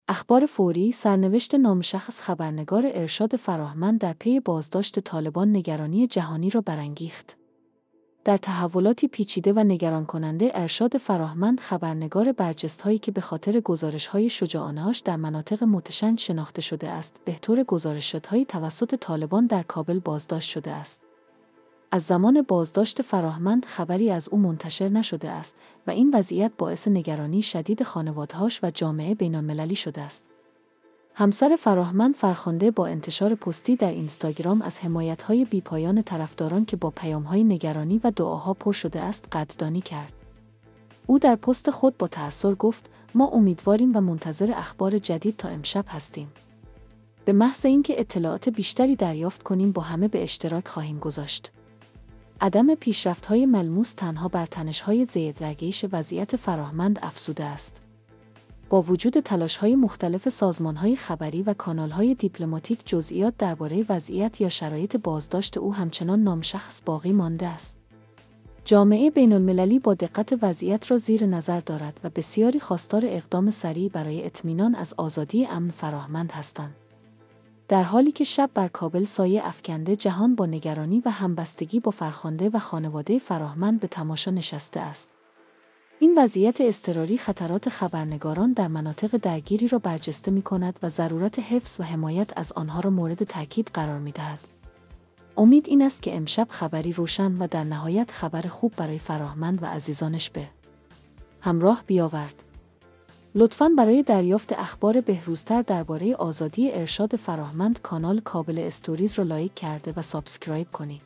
اخبار فوری، سرنوشت نامشخص خبرنگار ارشاد فراهمند در پی بازداشت طالبان نگرانی جهانی را برانگیخت. در تحولاتی پیچیده و نگران کننده، ارشاد فراهمند، خبرنگار برجسته‌ای که به خاطر گزارش‌های شجاعانه‌اش در مناطق متشنج شناخته شده است، به طور گزارش‌هایی توسط طالبان در کابل بازداشت شده است. از زمان بازداشت فراهمند خبری از او منتشر نشده است و این وضعیت باعث نگرانی شدید خانواده‌هاش و جامعه بین‌المللی شده است. همسر فراهمند فرخنده با انتشار پستی در اینستاگرام از حمایت‌های بی‌پایان طرفداران که با پیام‌های نگرانی و دعاها پر شده است، قدردانی کرد. او در پست خود با تأثر گفت: ما امیدواریم و منتظر اخبار جدید تا امشب هستیم. به محض اینکه اطلاعات بیشتری دریافت کنیم با همه به اشتراک خواهیم گذاشت. عدم پیشرفت‌های ملموس تنها بر تنش‌های زیادرگیش وضعیت فراهمند افزوده است. با وجود تلاش‌های مختلف سازمان‌های خبری و کانال‌های دیپلماتیک، جزئیات درباره وضعیت یا شرایط بازداشت او همچنان نامشخص باقی مانده است. جامعه بین‌المللی با دقت وضعیت را زیر نظر دارد و بسیاری خواستار اقدام سریع برای اطمینان از آزادی امن فراهمند هستند. در حالی که شب بر کابل سایه افکنده، جهان با نگرانی و همبستگی با فرخنده و خانواده فراهمند به تماشا نشسته است. این وضعیت اضطراری خطرات خبرنگاران در مناطق درگیری را برجسته می‌کند و ضرورت حفظ و حمایت از آنها را مورد تاکید قرار می‌دهد. امید این است که امشب خبری روشن و در نهایت خبر خوب برای فراهمند و عزیزانش به همراه بیاورد. لطفاً برای دریافت اخبار بهروزتر درباره آزادی ارشاد فراهمند، کانال کابل استوریز را لایک کرده و سابسکرایب کنید.